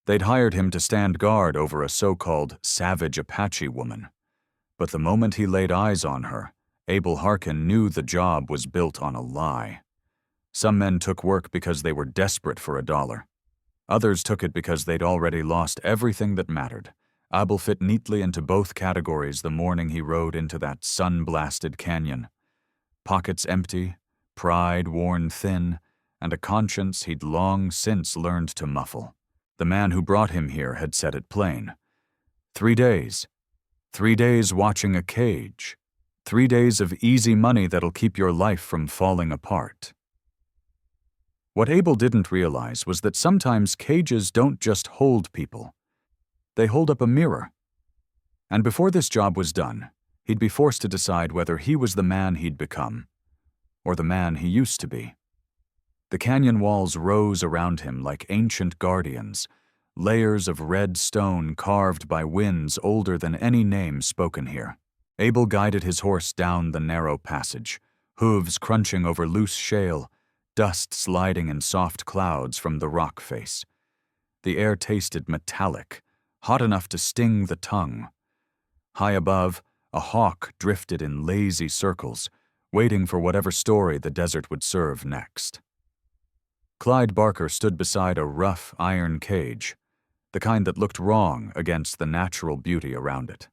They'd hired him to stand guard over a so-called savage Apache woman. But the moment he laid eyes on her, Abel Harkin knew the job was built on a lie. Some men took work because they were desperate for $1. Others took it because they'd already lost everything that mattered. Abel fit neatly into both categories the morning he rode into that sun-blasted canyon. Pockets empty, pride worn thin, and a conscience he'd long since learned to muffle. The man who brought him here had said it plain. 3 days. 3 days watching a cage. 3 days of easy money that'll keep your life from falling apart. What Abel didn't realize was that sometimes cages don't just hold people. They hold up a mirror. And before this job was done, he'd be forced to decide whether he was the man he'd become, or the man he used to be. The canyon walls rose around him like ancient guardians, layers of red stone carved by winds older than any name spoken here. Abel guided his horse down the narrow passage, hooves crunching over loose shale, dust sliding in soft clouds from the rock face. The air tasted metallic, hot enough to sting the tongue. High above, a hawk drifted in lazy circles, waiting for whatever story the desert would serve next. Clyde Barker stood beside a rough iron cage, the kind that looked wrong against the natural beauty around it.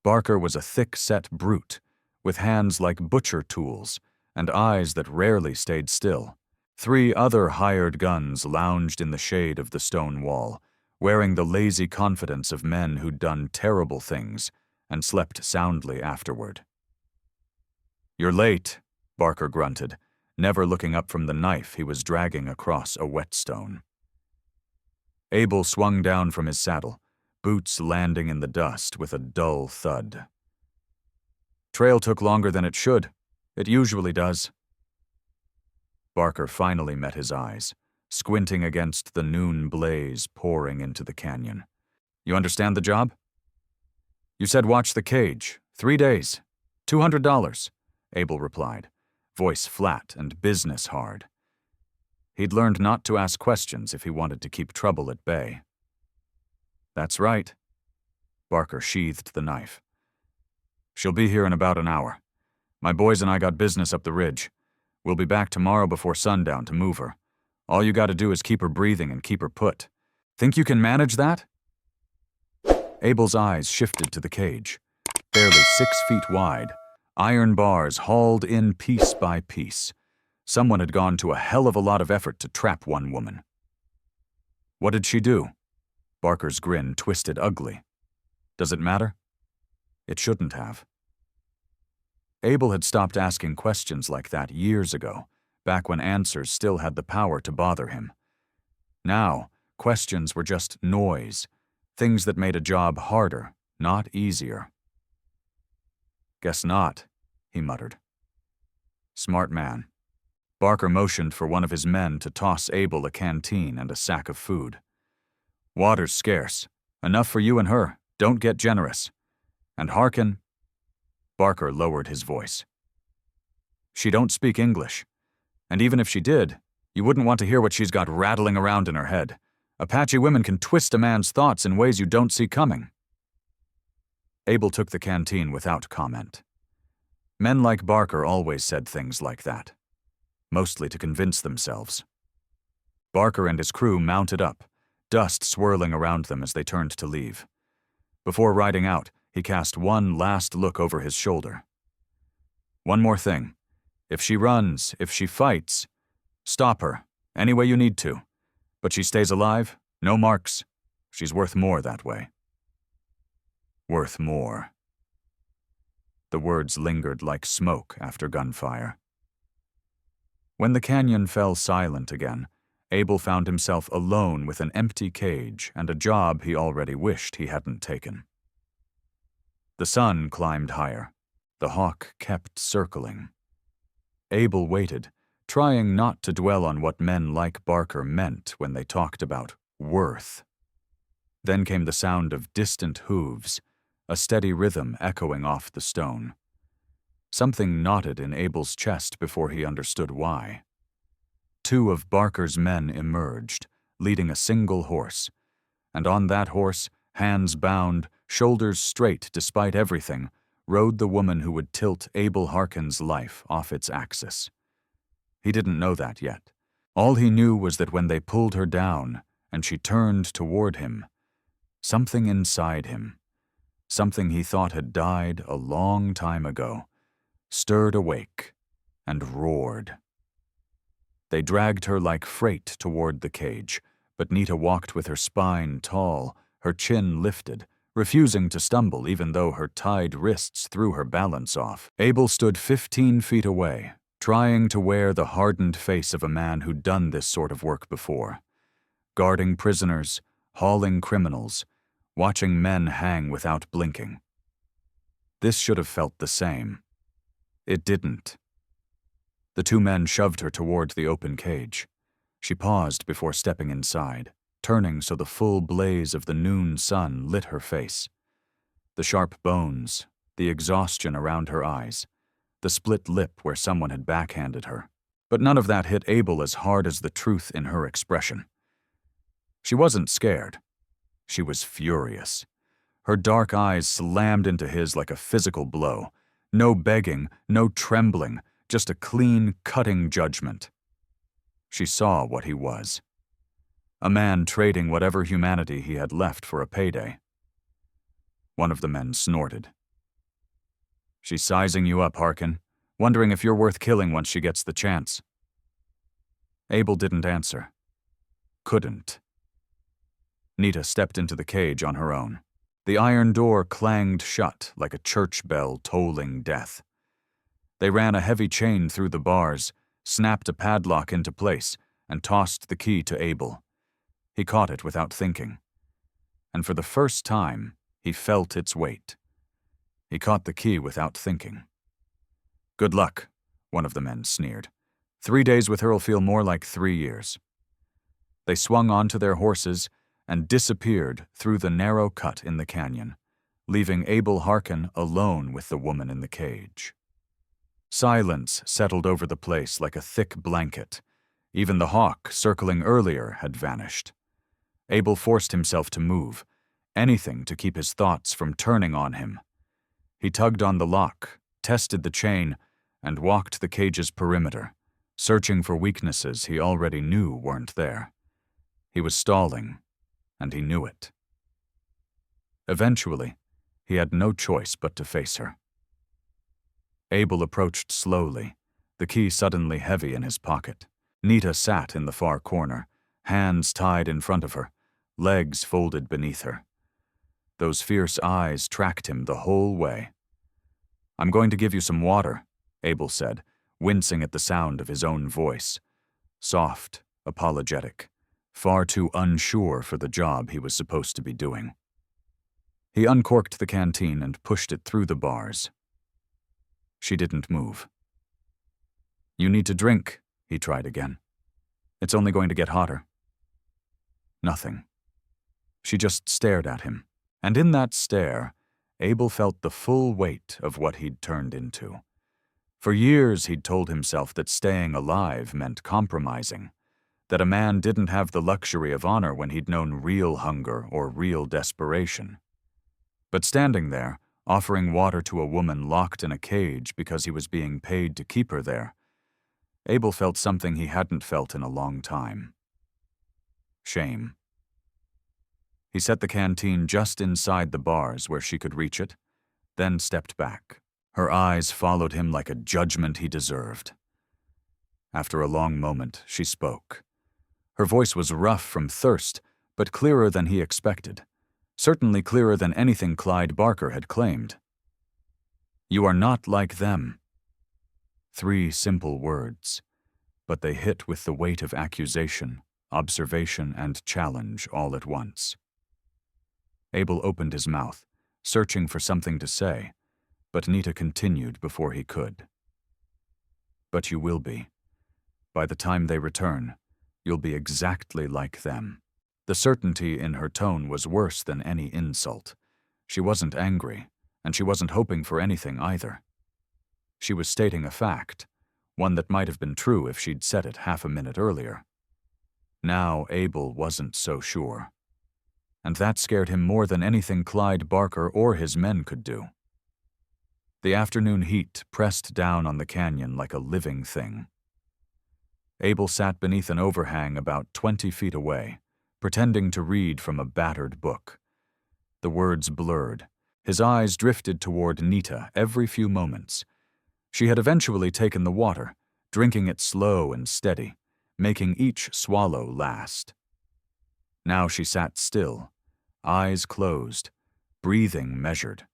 Barker was a thick-set brute, with hands like butcher tools and eyes that rarely stayed still. 3 other hired guns lounged in the shade of the stone wall, wearing the lazy confidence of men who'd done terrible things and slept soundly afterward. "You're late," Barker grunted, never looking up from the knife he was dragging across a whetstone. Abel swung down from his saddle, boots landing in the dust with a dull thud. "Trail took longer than it should. It usually does." Barker finally met his eyes, squinting against the noon blaze pouring into the canyon. "You understand the job?" "You said watch the cage. 3 days. $200, Abel replied, voice flat and business hard. He'd learned not to ask questions if he wanted to keep trouble at bay. "That's right." Barker sheathed the knife. "She'll be here in about an hour. My boys and I got business up the ridge. We'll be back tomorrow before sundown to move her. All you gotta do is keep her breathing and keep her put. Think you can manage that?" Abel's eyes shifted to the cage. Barely 6 feet wide, iron bars hauled in piece by piece. Someone had gone to a hell of a lot of effort to trap one woman. "What did she do?" Barker's grin twisted ugly. "Does it matter?" It shouldn't have. Abel had stopped asking questions like that years ago, back when answers still had the power to bother him. Now, questions were just noise, things that made a job harder, not easier. "Guess not," he muttered. "Smart man." Barker motioned for one of his men to toss Abel a canteen and a sack of food. "Water's scarce. Enough for you and her. Don't get generous. And Harkin—" Barker lowered his voice. "She don't speak English. And even if she did, you wouldn't want to hear what she's got rattling around in her head. Apache women can twist a man's thoughts in ways you don't see coming." Abel took the canteen without comment. Men like Barker always said things like that, mostly to convince themselves. Barker and his crew mounted up, dust swirling around them as they turned to leave. Before riding out, he cast one last look over his shoulder. "One more thing. If she runs, if she fights, stop her, any way you need to. But she stays alive, no marks. She's worth more that way." Worth more. The words lingered like smoke after gunfire. When the canyon fell silent again, Abel found himself alone with an empty cage and a job he already wished he hadn't taken. The sun climbed higher. The hawk kept circling. Abel waited, trying not to dwell on what men like Barker meant when they talked about worth. Then came the sound of distant hooves, a steady rhythm echoing off the stone. Something knotted in Abel's chest before he understood why. 2 of Barker's men emerged, leading a single horse, And on that horse, hands bound, shoulders straight despite everything, rode the woman who would tilt Abel Harkin's life off its axis. He didn't know that yet. All he knew was that when they pulled her down and she turned toward him, something inside him, something he thought had died a long time ago, stirred awake and roared. They dragged her like freight toward the cage, but Nita walked with her spine tall, her chin lifted, refusing to stumble even though her tied wrists threw her balance off. Abel stood 15 feet away, trying to wear the hardened face of a man who'd done this sort of work before. Guarding prisoners, hauling criminals, watching men hang without blinking. This should have felt the same. It didn't. The two men shoved her toward the open cage. She paused before stepping inside, turning so the full blaze of the noon sun lit her face. The sharp bones, the exhaustion around her eyes, the split lip where someone had backhanded her. But none of that hit Abel as hard as the truth in her expression. She wasn't scared. She was furious. Her dark eyes slammed into his like a physical blow. No begging, no trembling, just a clean, cutting judgment. She saw what he was. A man trading whatever humanity he had left for a payday. One of the men snorted. "She's sizing you up, Harkin, wondering if you're worth killing once she gets the chance." Abel didn't answer. Couldn't. Nita stepped into the cage on her own. The iron door clanged shut like a church bell tolling death. They ran a heavy chain through the bars, snapped a padlock into place, and tossed the key to Abel. He caught it without thinking. And for the first time, he felt its weight. He caught the key without thinking. "Good luck," one of the men sneered. 3 days with her'll feel more like 3 years. They swung onto their horses and disappeared through the narrow cut in the canyon, leaving Abel Harkin alone with the woman in the cage. Silence settled over the place like a thick blanket. Even the hawk circling earlier had vanished. Abel forced himself to move, anything to keep his thoughts from turning on him. He tugged on the lock, tested the chain, and walked the cage's perimeter, searching for weaknesses he already knew weren't there. He was stalling, and he knew it. Eventually, he had no choice but to face her. Abel approached slowly, the key suddenly heavy in his pocket. Nita sat in the far corner, hands tied in front of her, legs folded beneath her. Those fierce eyes tracked him the whole way. "I'm going to give you some water," Abel said, wincing at the sound of his own voice. Soft, apologetic, far too unsure for the job he was supposed to be doing. He uncorked the canteen and pushed it through the bars. She didn't move. "You need to drink," he tried again. "It's only going to get hotter." Nothing. She just stared at him, and in that stare, Abel felt the full weight of what he'd turned into. For years he'd told himself that staying alive meant compromising, that a man didn't have the luxury of honor when he'd known real hunger or real desperation. But standing there, offering water to a woman locked in a cage because he was being paid to keep her there, Abel felt something he hadn't felt in a long time. Shame. He set the canteen just inside the bars where she could reach it, then stepped back. Her eyes followed him like a judgment he deserved. After a long moment, she spoke. Her voice was rough from thirst, but clearer than he expected. Certainly clearer than anything Clyde Barker had claimed. "You are not like them." 3 simple words, but they hit with the weight of accusation, observation, and challenge all at once. Abel opened his mouth, searching for something to say, but Nita continued before he could. "But you will be. By the time they return, you'll be exactly like them." The certainty in her tone was worse than any insult. She wasn't angry, and she wasn't hoping for anything either. She was stating a fact, one that might have been true if she'd said it half a minute earlier. Now Abel wasn't so sure. and that scared him more than anything Clyde Barker or his men could do. The afternoon heat pressed down on the canyon like a living thing. Abel sat beneath an overhang about 20 feet away, pretending to read from a battered book. The words blurred. His eyes drifted toward Nita every few moments. She had eventually taken the water, drinking it slow and steady, making each swallow last. Now she sat still, eyes closed, breathing measured.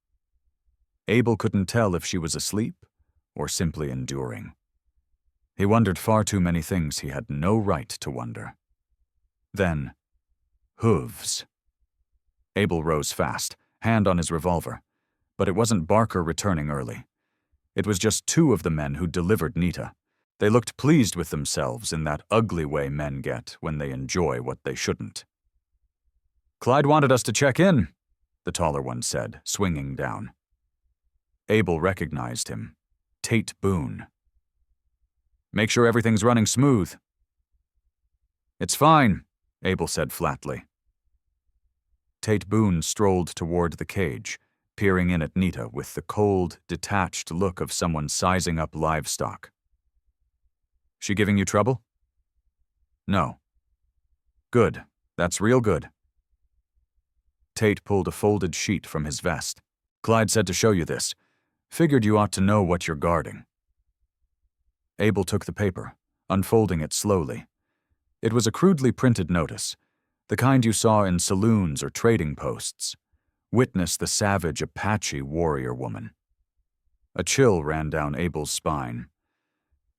Abel couldn't tell if she was asleep or simply enduring. He wondered far too many things he had no right to wonder. Then, hooves. Abel rose fast, hand on his revolver, but it wasn't Barker returning early. It was just two of the men who delivered Nita. They looked pleased with themselves in that ugly way men get when they enjoy what they shouldn't. "Clyde wanted us to check in," the taller one said, swinging down. Abel recognized him. Tate Boone. "Make sure everything's running smooth." "It's fine," Abel said flatly. Tate Boone strolled toward the cage, peering in at Nita with the cold, detached look of someone sizing up livestock. "She giving you trouble?" "No." "Good. That's real good." Tate pulled a folded sheet from his vest. "Clyde said to show you this. Figured you ought to know what you're guarding." Abel took the paper, unfolding it slowly. It was a crudely printed notice, the kind you saw in saloons or trading posts. Witness the savage Apache warrior woman. A chill ran down Abel's spine.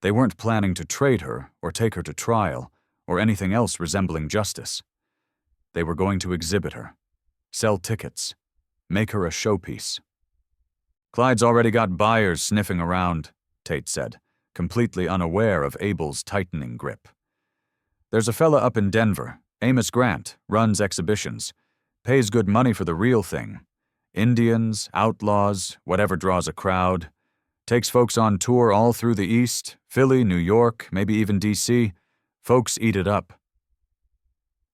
They weren't planning to trade her or take her to trial or anything else resembling justice. They were going to exhibit her, sell tickets, make her a showpiece. "Clyde's already got buyers sniffing around," Tate said, completely unaware of Abel's tightening grip. "There's a fella up in Denver, Amos Grant, runs exhibitions, pays good money for the real thing. Indians, outlaws, whatever draws a crowd. Takes folks on tour all through the East, Philly, New York, maybe even D.C. Folks eat it up."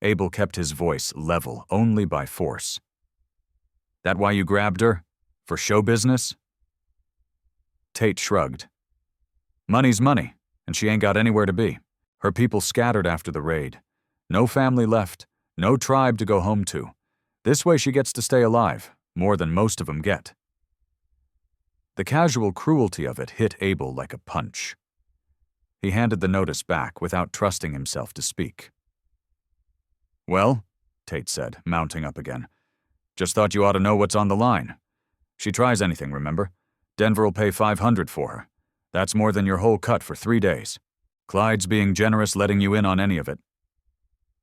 Abel kept his voice level only by force. "That why you grabbed her? For show business?" Tate shrugged. "Money's money, and she ain't got anywhere to be. Her people scattered after the raid. No family left, no tribe to go home to. This way she gets to stay alive, more than most of them get." The casual cruelty of it hit Abel like a punch. He handed the notice back without trusting himself to speak. "Well," Tate said, mounting up again, "just thought you ought to know what's on the line. She tries anything, remember? Denver'll pay $500 for her. That's more than your whole cut for 3 days. Clyde's being generous letting you in on any of it."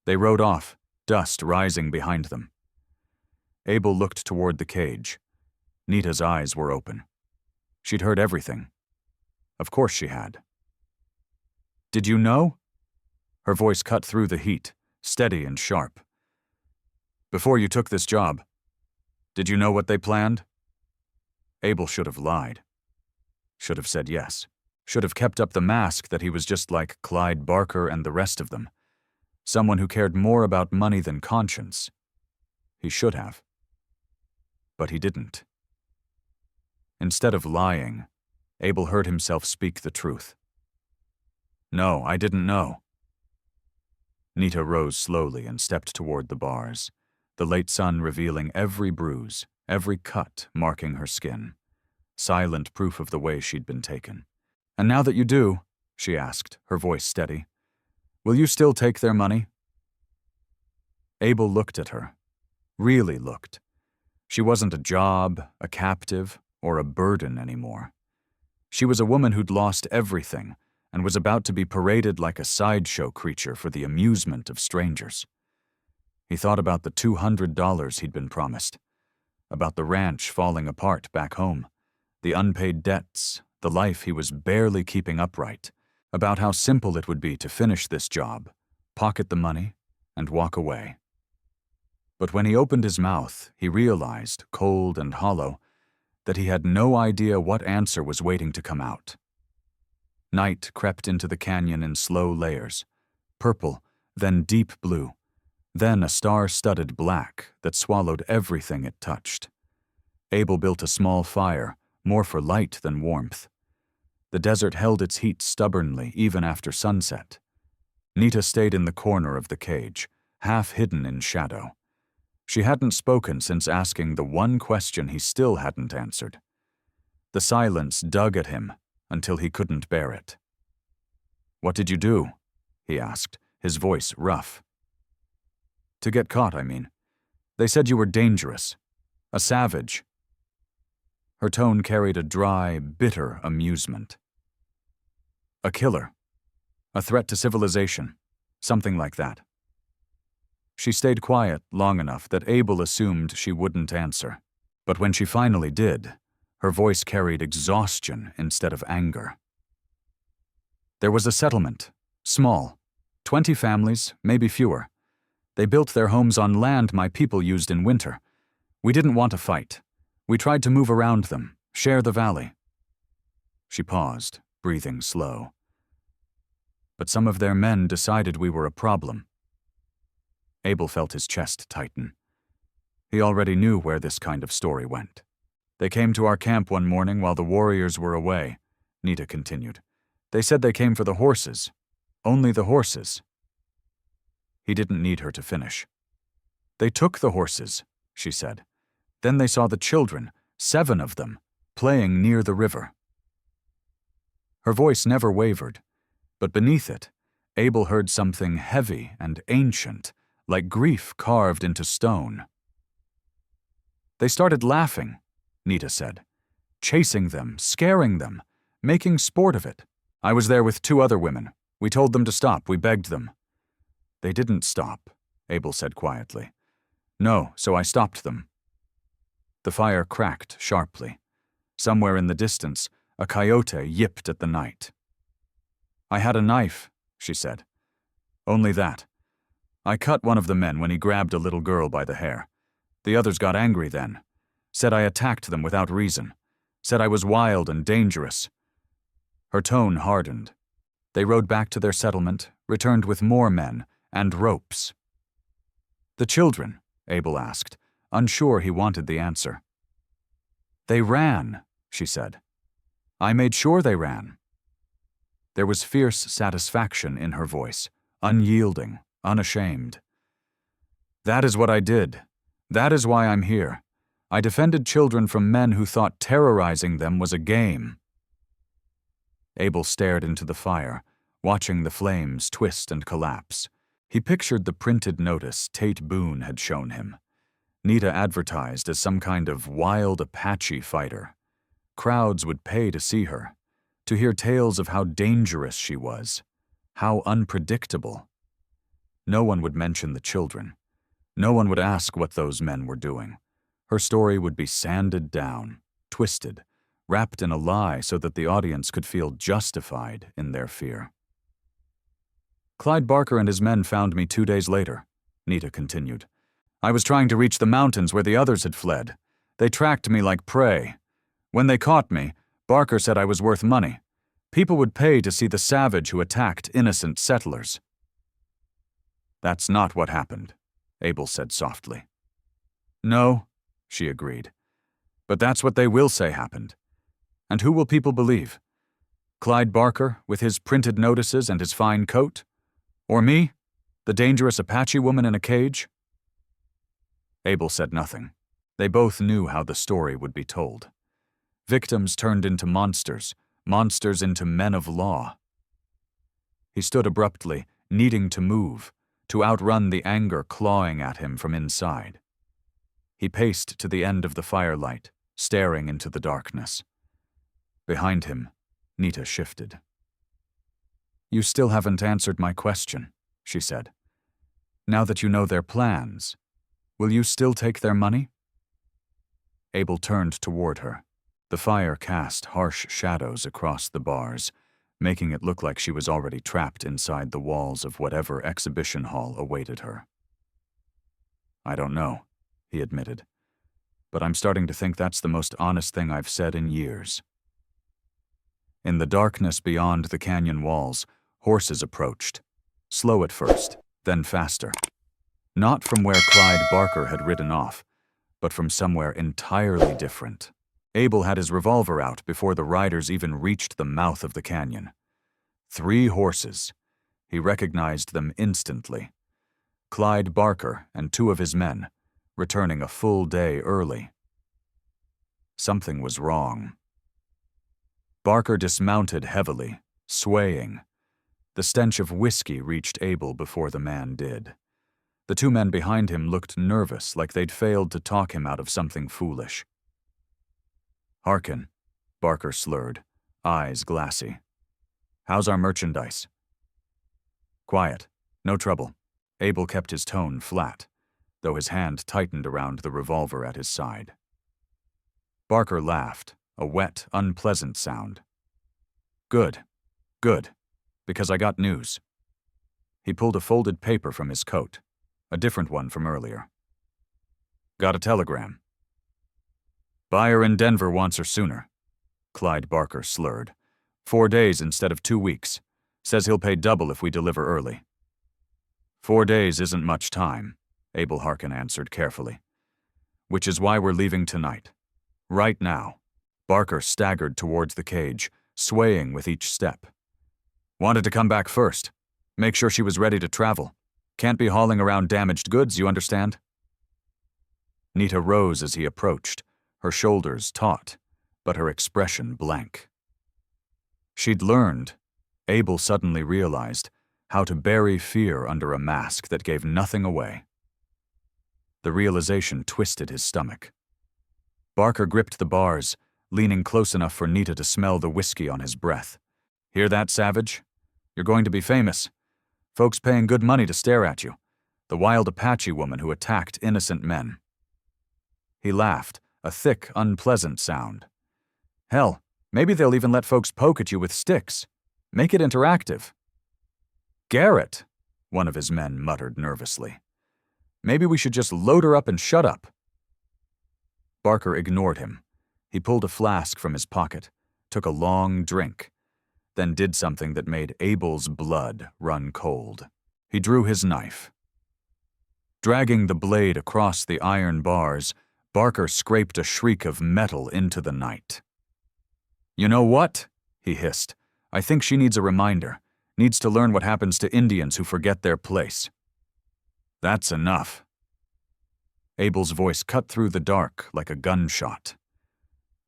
They rode off, dust rising behind them. Abel looked toward the cage. Nita's eyes were open. She'd heard everything. Of course she had. "Did you know?" Her voice cut through the heat, steady and sharp. "Before you took this job, did you know what they planned?" Abel should have lied. Should have said yes. Should have kept up the mask that he was just like Clyde Barker and the rest of them. Someone who cared more about money than conscience. He should have. But he didn't. Instead of lying, Abel heard himself speak the truth. "No, I didn't know." Nita rose slowly and stepped toward the bars, the late sun revealing every bruise, every cut marking her skin. Silent proof of the way she'd been taken. "And now that you do," she asked, her voice steady, "will you still take their money?" Abel looked at her. Really looked. She wasn't a job, a captive, or a burden anymore. She was a woman who'd lost everything and was about to be paraded like a sideshow creature for the amusement of strangers. He thought about the $200 he'd been promised, about the ranch falling apart back home, the unpaid debts, the life he was barely keeping upright, about how simple it would be to finish this job, pocket the money, and walk away. But when he opened his mouth, he realized, cold and hollow, that he had no idea what answer was waiting to come out. Night crept into the canyon in slow layers, purple, then deep blue, then a star-studded black that swallowed everything it touched. Abel built a small fire, more for light than warmth. The desert held its heat stubbornly even after sunset. Nita stayed in the corner of the cage, half hidden in shadow. She hadn't spoken since asking the one question he still hadn't answered. The silence dug at him until he couldn't bear it. "What did you do?" he asked, his voice rough. "To get caught, I mean. They said you were dangerous. A savage." Her tone carried a dry, bitter amusement. "A killer. A threat to civilization. Something like that." She stayed quiet long enough that Abel assumed she wouldn't answer. But when she finally did, her voice carried exhaustion instead of anger. "There was a settlement. Small. 20 families, maybe fewer. They built their homes on land my people used in winter. We didn't want to fight. We tried to move around them, share the valley." She paused, breathing slow. "But some of their men decided we were a problem." Abel felt his chest tighten. He already knew where this kind of story went. "They came to our camp one morning while the warriors were away," Nita continued. "They said they came for the horses. Only the horses." He didn't need her to finish. "They took the horses," she said. "Then they saw the children, 7 of them, playing near the river." Her voice never wavered, but beneath it, Abel heard something heavy and ancient, like grief carved into stone. "They started laughing," Nita said. "Chasing them, scaring them, making sport of it. I was there with 2 other women. We told them to stop, we begged them." "They didn't stop," Abel said quietly. "No, so I stopped them." The fire cracked sharply. Somewhere in the distance, a coyote yipped at the night. "I had a knife," she said. "Only that. I cut one of the men when he grabbed a little girl by the hair. The others got angry then. Said I attacked them without reason. Said I was wild and dangerous." Her tone hardened. They rode back to their settlement, returned with more men, and ropes. "The children?" Abel asked, unsure he wanted the answer. "They ran," she said. "I made sure they ran." There was fierce satisfaction in her voice, unyielding, unashamed. "That is what I did. That is why I'm here. I defended children from men who thought terrorizing them was a game." Abel stared into the fire, watching the flames twist and collapse. He pictured the printed notice Tate Boone had shown him. Nita advertised as some kind of wild Apache fighter. Crowds would pay to see her, to hear tales of how dangerous she was, how unpredictable. No one would mention the children. No one would ask what those men were doing. Her story would be sanded down, twisted, wrapped in a lie so that the audience could feel justified in their fear. "Clyde Barker and his men found me 2 days later," Nita continued. "I was trying to reach the mountains where the others had fled. They tracked me like prey. When they caught me, Barker said I was worth money. People would pay to see the savage who attacked innocent settlers." "That's not what happened," Abel said softly. "No," she agreed. "But that's what they will say happened. And who will people believe? Clyde Barker, with his printed notices and his fine coat? Or me, the dangerous Apache woman in a cage?" Abel said nothing. They both knew how the story would be told. Victims turned into monsters, monsters into men of law. He stood abruptly, needing to move, to outrun the anger clawing at him from inside. He paced to the end of the firelight, staring into the darkness. Behind him, Nita shifted. "You still haven't answered my question," she said. "Now that you know their plans, will you still take their money?" Abel turned toward her. The fire cast harsh shadows across the bars, making it look like she was already trapped inside the walls of whatever exhibition hall awaited her. "I don't know," he admitted, "but I'm starting to think that's the most honest thing I've said in years." In the darkness beyond the canyon walls, horses approached, slow at first, then faster. Not from where Clyde Barker had ridden off, but from somewhere entirely different. Abel had his revolver out before the riders even reached the mouth of the canyon. 3 horses. He recognized them instantly. Clyde Barker and 2 of his men, returning a full day early. Something was wrong. Barker dismounted heavily, swaying. The stench of whiskey reached Abel before the man did. The 2 men behind him looked nervous, like they'd failed to talk him out of something foolish. "Harkin," Barker slurred, eyes glassy. "How's our merchandise?" "Quiet. No trouble." Abel kept his tone flat, though his hand tightened around the revolver at his side. Barker laughed, a wet, unpleasant sound. Good, because I got news." He pulled a folded paper from his coat, a different one from earlier. "Got a telegram." "Buyer in Denver wants her sooner," Clyde Barker slurred. 4 days instead of 2 weeks. Says he'll pay double if we deliver early." 4 days isn't much time, Abel Harkin answered carefully. "Which is why we're leaving tonight. Right now." Barker staggered towards the cage, swaying with each step. "Wanted to come back first. Make sure she was ready to travel. Can't be hauling around damaged goods, you understand?" Nita rose as he approached, her shoulders taut, but her expression blank. She'd learned, Abel suddenly realized, how to bury fear under a mask that gave nothing away. The realization twisted his stomach. Barker gripped the bars, leaning close enough for Nita to smell the whiskey on his breath. "Hear that, Savage? You're going to be famous. Folks paying good money to stare at you. The wild Apache woman who attacked innocent men." He laughed, a thick, unpleasant sound. "Hell, maybe they'll even let folks poke at you with sticks. Make it interactive." "Garrett," one of his men muttered nervously. "Maybe we should just load her up and shut up." Barker ignored him. He pulled a flask from his pocket, took a long drink, then did something that made Abel's blood run cold. He drew his knife. Dragging the blade across the iron bars, Barker scraped a shriek of metal into the night. "You know what?" he hissed. "I think she needs a reminder. Needs to learn what happens to Indians who forget their place." "That's enough." Abel's voice cut through the dark like a gunshot.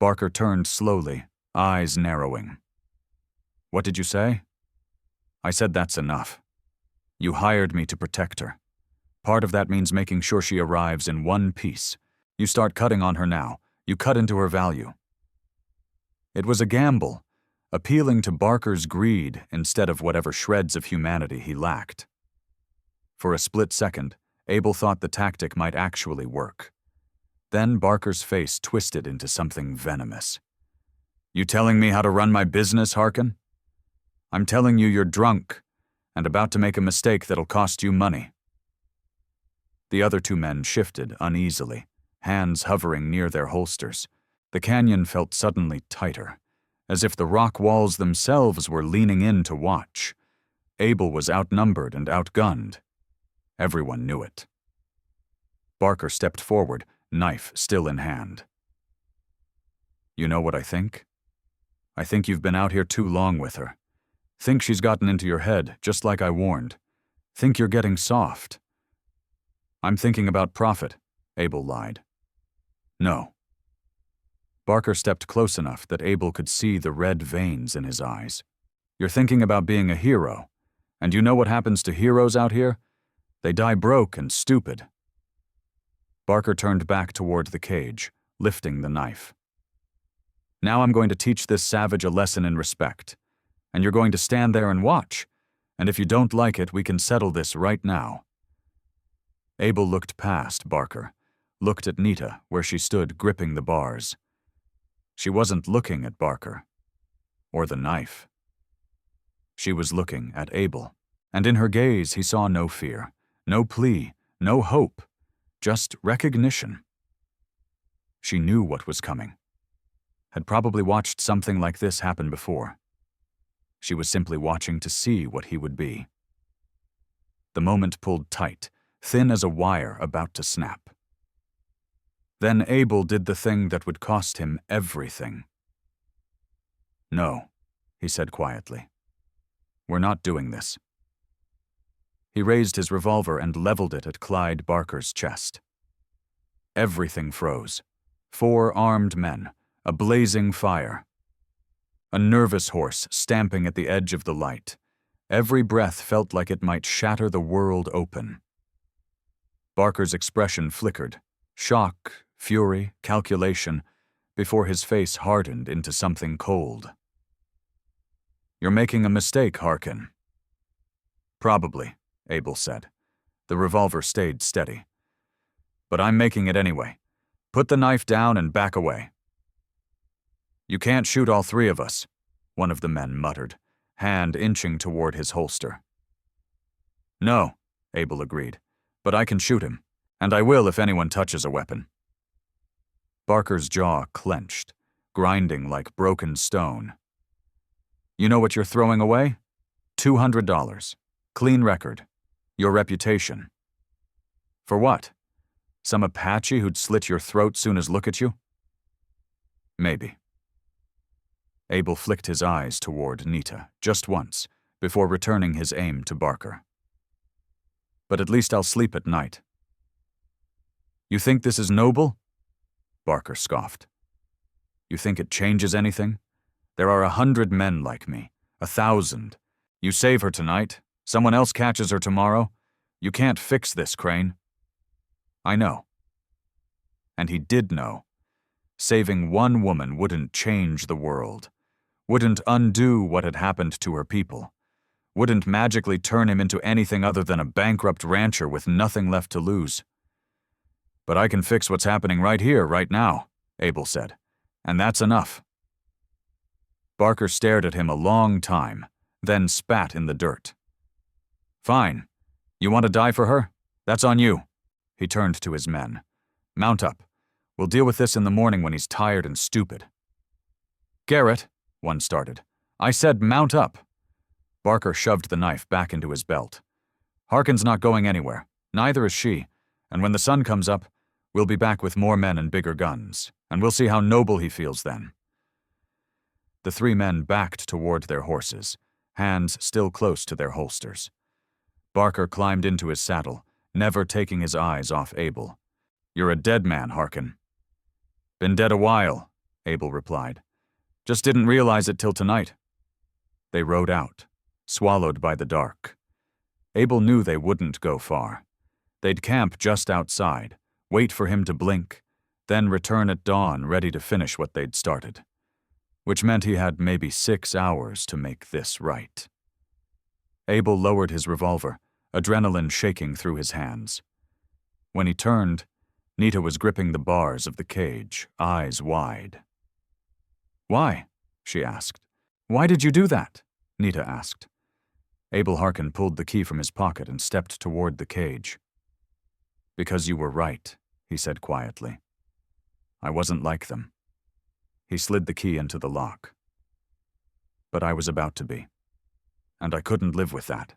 Barker turned slowly, eyes narrowing. "What did you say?" "I said that's enough. You hired me to protect her. Part of that means making sure she arrives in one piece. You start cutting on her now. You cut into her value." It was a gamble, appealing to Barker's greed instead of whatever shreds of humanity he lacked. For a split second, Abel thought the tactic might actually work. Then Barker's face twisted into something venomous. "You telling me how to run my business, Harkin? I'm telling you you're drunk and about to make a mistake that'll cost you money." The other 2 men shifted uneasily, hands hovering near their holsters. The canyon felt suddenly tighter, as if the rock walls themselves were leaning in to watch. Abel was outnumbered and outgunned. Everyone knew it. Barker stepped forward, knife still in hand. "You know what I think? I think you've been out here too long with her. Think she's gotten into your head, just like I warned. Think you're getting soft." "I'm thinking about profit," Abel lied. "No." Barker stepped close enough that Abel could see the red veins in his eyes. "You're thinking about being a hero, and you know what happens to heroes out here? They die broke and stupid." Barker turned back toward the cage, lifting the knife. "Now I'm going to teach this savage a lesson in respect, and you're going to stand there and watch, and if you don't like it, we can settle this right now." Abel looked past Barker, looked at Nita where she stood gripping the bars. She wasn't looking at Barker, or the knife. She was looking at Abel, and in her gaze he saw no fear, no plea, no hope, just recognition. She knew what was coming, had probably watched something like this happen before. She was simply watching to see what he would be. The moment pulled tight, thin as a wire about to snap. Then Abel did the thing that would cost him everything. "No," he said quietly. "We're not doing this." He raised his revolver and leveled it at Clyde Barker's chest. Everything froze. 4 armed men, a blazing fire. A nervous horse stamping at the edge of the light. Every breath felt like it might shatter the world open. Barker's expression flickered, shock, fury, calculation, before his face hardened into something cold. "You're making a mistake, Harkin." "Probably," Abel said. The revolver stayed steady. "But I'm making it anyway. Put the knife down and back away." "You can't shoot all 3 of us," one of the men muttered, hand inching toward his holster. "No," Abel agreed, "but I can shoot him, and I will if anyone touches a weapon." Barker's jaw clenched, grinding like broken stone. "You know what you're throwing away? $200. Clean record. Your reputation." "For what? Some Apache who'd slit your throat soon as look at you?" "Maybe." Abel flicked his eyes toward Nita, just once, before returning his aim to Barker. "But at least I'll sleep at night." "You think this is noble?" Barker scoffed. "You think it changes anything? There are 100 men like me, 1,000. You save her tonight, someone else catches her tomorrow. You can't fix this, Crane." "I know." And he did know. Saving one woman wouldn't change the world, wouldn't undo what had happened to her people, wouldn't magically turn him into anything other than a bankrupt rancher with nothing left to lose. "But I can fix what's happening right here, right now," Abel said, "and that's enough." Barker stared at him a long time, then spat in the dirt. "Fine. You want to die for her? That's on you." He turned to his men. "Mount up. We'll deal with this in the morning when he's tired and stupid." "Garrett," one started. "I said mount up." Barker shoved the knife back into his belt. "Harkin's not going anywhere. Neither is she. And when the sun comes up, we'll be back with more men and bigger guns, and we'll see how noble he feels then." The 3 men backed toward their horses, hands still close to their holsters. Barker climbed into his saddle, never taking his eyes off Abel. "You're a dead man, Harkin." "Been dead a while," Abel replied. "Just didn't realize it till tonight." They rode out, swallowed by the dark. Abel knew they wouldn't go far. They'd camp just outside, wait for him to blink, then return at dawn ready to finish what they'd started. Which meant he had maybe 6 hours to make this right. Abel lowered his revolver, adrenaline shaking through his hands. When he turned, Nita was gripping the bars of the cage, eyes wide. "Why?" she asked. "Why did you do that?" Nita asked. Abel Harkin pulled the key from his pocket and stepped toward the cage. "Because you were right," he said quietly. "I wasn't like them." He slid the key into the lock. "But I was about to be. And I couldn't live with that."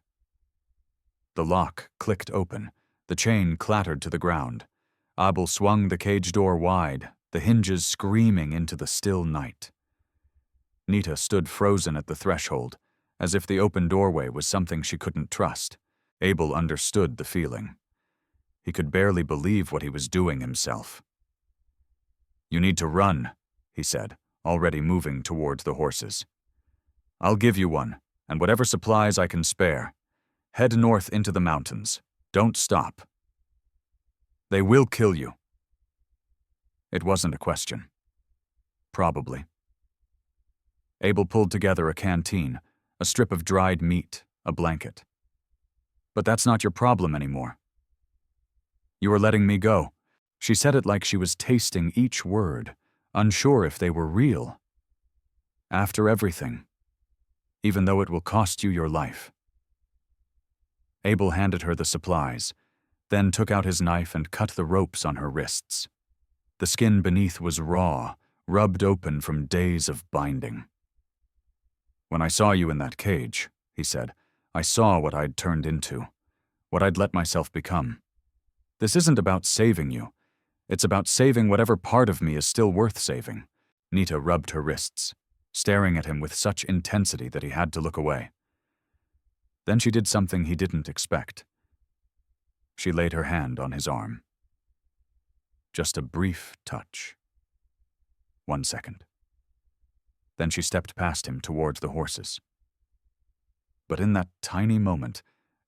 The lock clicked open. The chain clattered to the ground. Abel swung the cage door wide, the hinges screaming into the still night. Nita stood frozen at the threshold, as if the open doorway was something she couldn't trust. Abel understood the feeling. He could barely believe what he was doing himself. "You need to run," he said, already moving toward the horses. "I'll give you one, and whatever supplies I can spare. Head north into the mountains. Don't stop. They will kill you." It wasn't a question. Probably. Abel pulled together a canteen, a strip of dried meat, a blanket. "But that's not your problem anymore." "You are letting me go." She said it like she was tasting each word, unsure if they were real. "After everything. Even though it will cost you your life." Abel handed her the supplies, then took out his knife and cut the ropes on her wrists. The skin beneath was raw, rubbed open from days of binding. "When I saw you in that cage," he said, "I saw what I'd turned into, what I'd let myself become. This isn't about saving you. It's about saving whatever part of me is still worth saving. Nita rubbed her wrists, staring at him with such intensity that he had to look away. Then she did something he didn't expect. She laid her hand on his arm. Just a brief touch. 1 second. Then she stepped past him towards the horses. But in that tiny moment,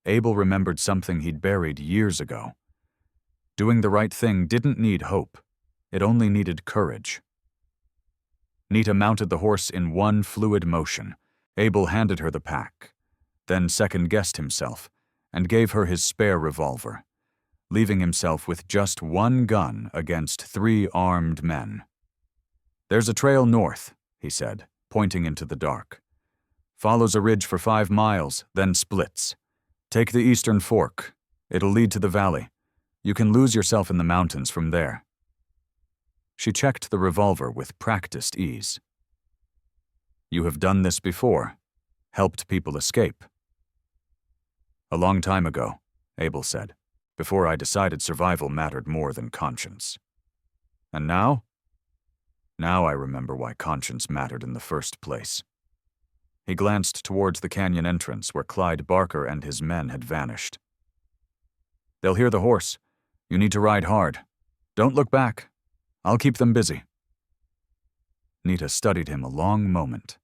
Abel remembered something he'd buried years ago. Doing the right thing didn't need hope. It only needed courage. Nita mounted the horse in one fluid motion. Abel handed her the pack, then second-guessed himself, and gave her his spare revolver, leaving himself with just one gun against 3 armed men. "There's a trail north," he said, pointing into the dark. "Follows a ridge for 5 miles, then splits. Take the eastern fork. It'll lead to the valley. You can lose yourself in the mountains from there." She checked the revolver with practiced ease. "You have done this before, helped people escape." "A long time ago," Abel said, "before I decided survival mattered more than conscience. And now? Now I remember why conscience mattered in the first place." He glanced towards the canyon entrance where Clyde Barker and his men had vanished. "They'll hear the horse. You need to ride hard. Don't look back. I'll keep them busy." Nita studied him a long moment.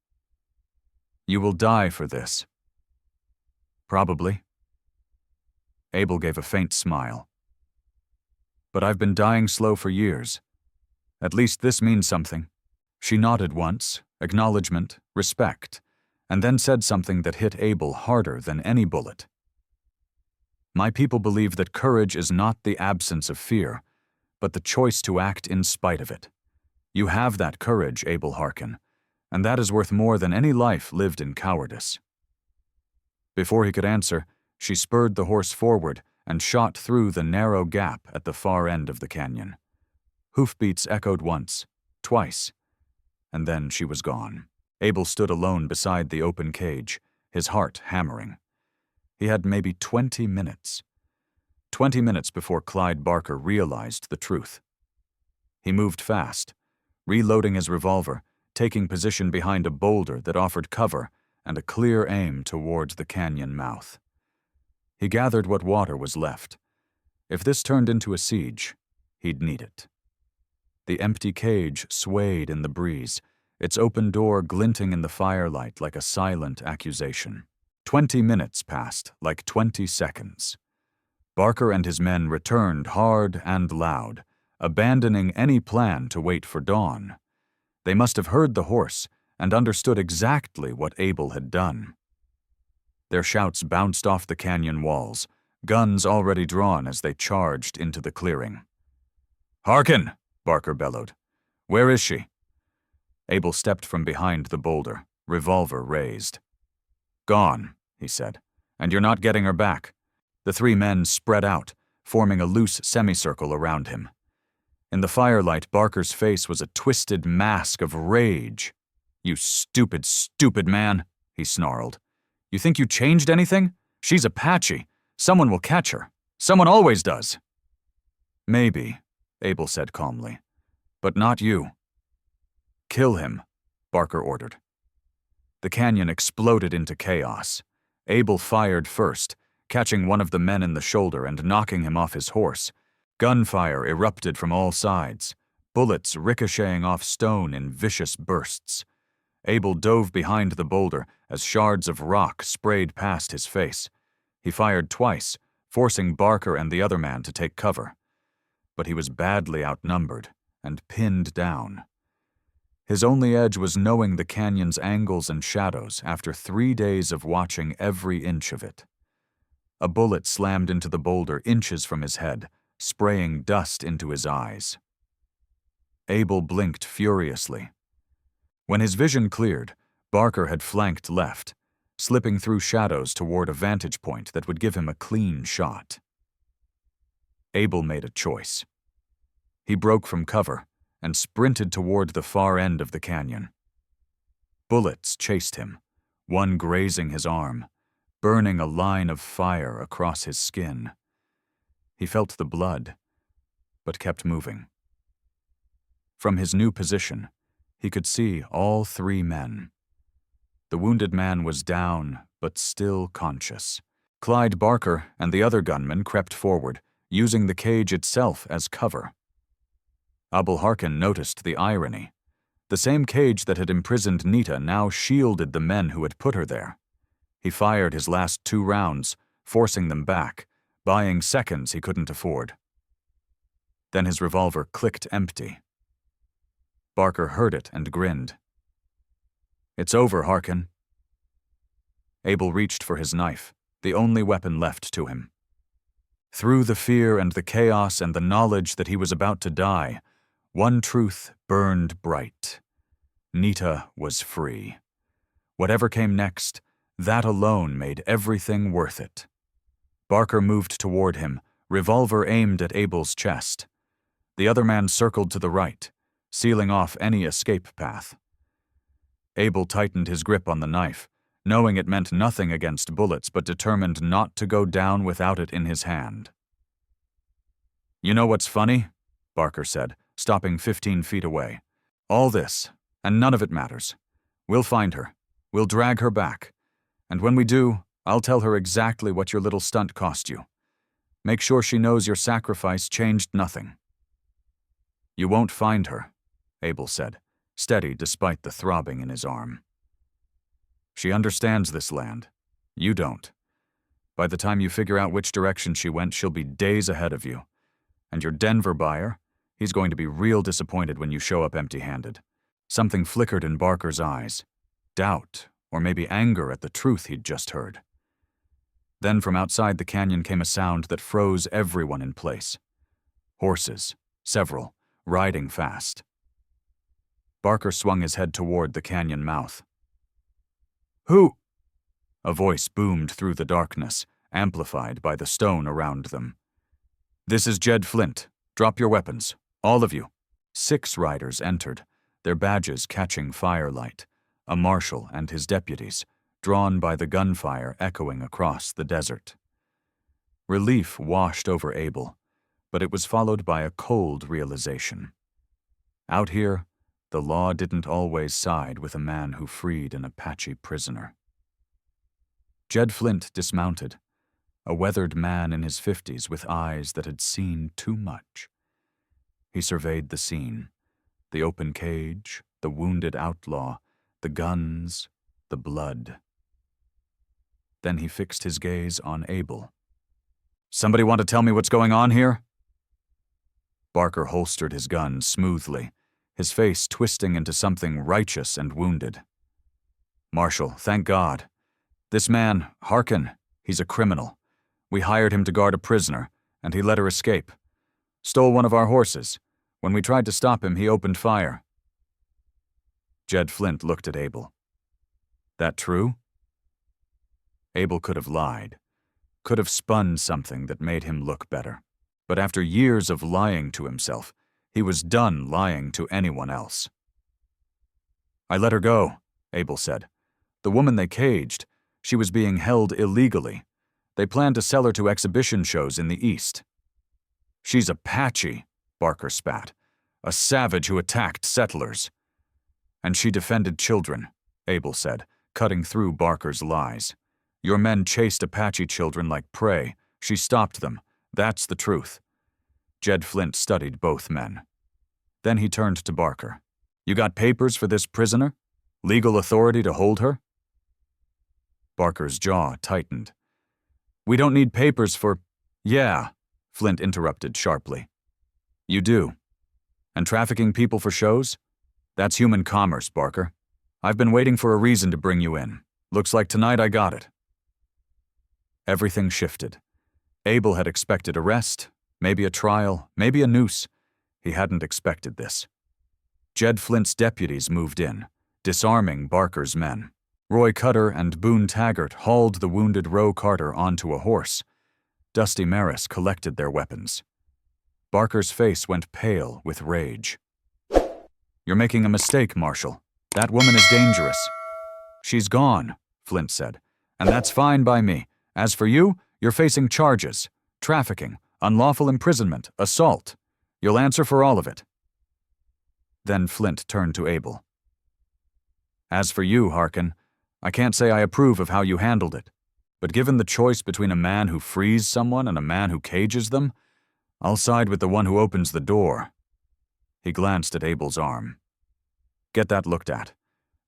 "You will die for this." "Probably." Abel gave a faint smile. "But I've been dying slow for years. At least this means something." She nodded once, acknowledgement, respect, and then said something that hit Abel harder than any bullet. "My people believe that courage is not the absence of fear, but the choice to act in spite of it. You have that courage, Abel Harkin, and that is worth more than any life lived in cowardice." Before he could answer, she spurred the horse forward and shot through the narrow gap at the far end of the canyon. Hoofbeats echoed once, twice, and then she was gone. Abel stood alone beside the open cage, his heart hammering. He had maybe 20 minutes. 20 minutes before Clyde Barker realized the truth. He moved fast, reloading his revolver, taking position behind a boulder that offered cover and a clear aim towards the canyon mouth. He gathered what water was left. If this turned into a siege, he'd need it. The empty cage swayed in the breeze, its open door glinting in the firelight like a silent accusation. 20 minutes passed like 20 seconds. Barker and his men returned hard and loud, abandoning any plan to wait for dawn. They must have heard the horse and understood exactly what Abel had done. Their shouts bounced off the canyon walls, guns already drawn as they charged into the clearing. "Harkin!" Barker bellowed. "Where is she?" Abel stepped from behind the boulder, revolver raised. "Gone," he said, "and you're not getting her back." The 3 men spread out, forming a loose semicircle around him. In the firelight, Barker's face was a twisted mask of rage. "You stupid, stupid man," he snarled. "You think you changed anything? She's Apache. Someone will catch her. Someone always does." "Maybe," Abel said calmly, "but not you." "Kill him," Barker ordered. The canyon exploded into chaos. Abel fired first, catching one of the men in the shoulder and knocking him off his horse. Gunfire erupted from all sides, bullets ricocheting off stone in vicious bursts. Abel dove behind the boulder as shards of rock sprayed past his face. He fired twice, forcing Barker and the other man to take cover. But he was badly outnumbered and pinned down. His only edge was knowing the canyon's angles and shadows after 3 days of watching every inch of it. A bullet slammed into the boulder inches from his head, spraying dust into his eyes. Abel blinked furiously. When his vision cleared, Barker had flanked left, slipping through shadows toward a vantage point that would give him a clean shot. Abel made a choice. He broke from cover and sprinted toward the far end of the canyon. Bullets chased him, one grazing his arm, burning a line of fire across his skin. He felt the blood, but kept moving. From his new position, he could see all three men. The wounded man was down, but still conscious. Clyde Barker and the other gunman crept forward, using the cage itself as cover. Abel Harkin noticed the irony. The same cage that had imprisoned Nita now shielded the men who had put her there. He fired his last 2 rounds, forcing them back, buying seconds he couldn't afford. Then his revolver clicked empty. Barker heard it and grinned. "It's over, Harkin." Abel reached for his knife, the only weapon left to him. Through the fear and the chaos and the knowledge that he was about to die, one truth burned bright. Nita was free. Whatever came next, that alone made everything worth it. Barker moved toward him, revolver aimed at Abel's chest. The other man circled to the right, sealing off any escape path. Abel tightened his grip on the knife, knowing it meant nothing against bullets but determined not to go down without it in his hand. "You know what's funny?" Barker said, stopping 15 feet away. "All this, and none of it matters. We'll find her. We'll drag her back. And when we do, I'll tell her exactly what your little stunt cost you. Make sure she knows your sacrifice changed nothing." "You won't find her," Abel said, steady despite the throbbing in his arm. "She understands this land. You don't. By the time you figure out which direction she went, she'll be days ahead of you. And your Denver buyer, he's going to be real disappointed when you show up empty-handed." Something flickered in Barker's eyes. Doubt, or maybe anger at the truth he'd just heard. Then from outside the canyon came a sound that froze everyone in place. Horses, several, riding fast. Barker swung his head toward the canyon mouth. "Who?" A voice boomed through the darkness, amplified by the stone around them. "This is Jed Flint. Drop your weapons. All of you." 6 riders entered, their badges catching firelight, a marshal and his deputies, drawn by the gunfire echoing across the desert. Relief washed over Abel, but it was followed by a cold realization. Out here, the law didn't always side with a man who freed an Apache prisoner. Jed Flint dismounted, a weathered man in his 50s with eyes that had seen too much. He surveyed the scene, the open cage, the wounded outlaw, the guns, the blood. Then he fixed his gaze on Abel. "Somebody want to tell me what's going on here?" Barker holstered his gun smoothly, his face twisting into something righteous and wounded. "Marshal, thank God. This man, Harkin, he's a criminal. We hired him to guard a prisoner, and he let her escape. Stole one of our horses. When we tried to stop him, he opened fire." Jed Flint looked at Abel. "That true?" Abel could have lied, could have spun something that made him look better. But after years of lying to himself, he was done lying to anyone else. "I let her go," Abel said. "The woman they caged, she was being held illegally. They planned to sell her to exhibition shows in the East." "She's Apache," Barker spat. "A savage who attacked settlers." "And she defended children," Abel said, cutting through Barker's lies. "Your men chased Apache children like prey. She stopped them. That's the truth." Jed Flint studied both men. Then he turned to Barker. "You got papers for this prisoner? Legal authority to hold her?" Barker's jaw tightened. "We don't need papers for—" "Yeah," Flint interrupted sharply. "You do. And trafficking people for shows? That's human commerce, Barker. I've been waiting for a reason to bring you in. Looks like tonight I got it." Everything shifted. Abel had expected arrest, maybe a trial, maybe a noose. He hadn't expected this. Jed Flint's deputies moved in, disarming Barker's men. Roy Cutter and Boone Taggart hauled the wounded Roe Carter onto a horse. Dusty Maris collected their weapons. Barker's face went pale with rage. "You're making a mistake, Marshal. That woman is dangerous." "She's gone," Flint said, "and that's fine by me. As for you, you're facing charges. Trafficking, unlawful imprisonment, assault. You'll answer for all of it." Then Flint turned to Abel. "As for you, Harkin, I can't say I approve of how you handled it, but given the choice between a man who frees someone and a man who cages them, I'll side with the one who opens the door." He glanced at Abel's arm. "Get that looked at.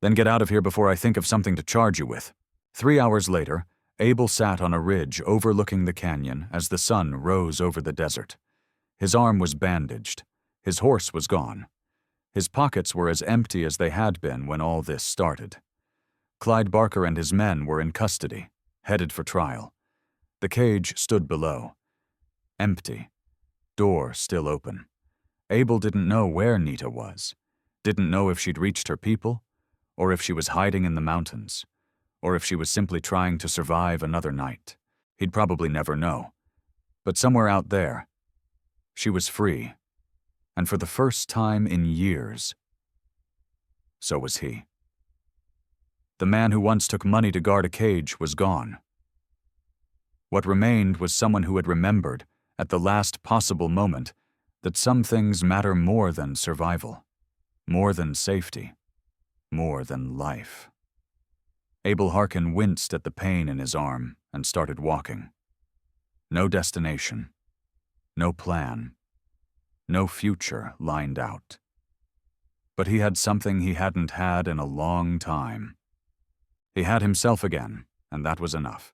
Then get out of here before I think of something to charge you with." 3 hours later, Abel sat on a ridge overlooking the canyon as the sun rose over the desert. His arm was bandaged. His horse was gone. His pockets were as empty as they had been when all this started. Clyde Barker and his men were in custody, headed for trial. The cage stood below. Empty. Door still open. Abel didn't know where Nita was. Didn't know if she'd reached her people, or if she was hiding in the mountains, or if she was simply trying to survive another night. He'd probably never know. But somewhere out there, she was free. And for the first time in years, so was he. The man who once took money to guard a cage was gone. What remained was someone who had remembered, at the last possible moment, that some things matter more than survival, more than safety, more than life. Abel Harkin winced at the pain in his arm and started walking. No destination, no plan, no future lined out. But he had something he hadn't had in a long time. He had himself again, and that was enough.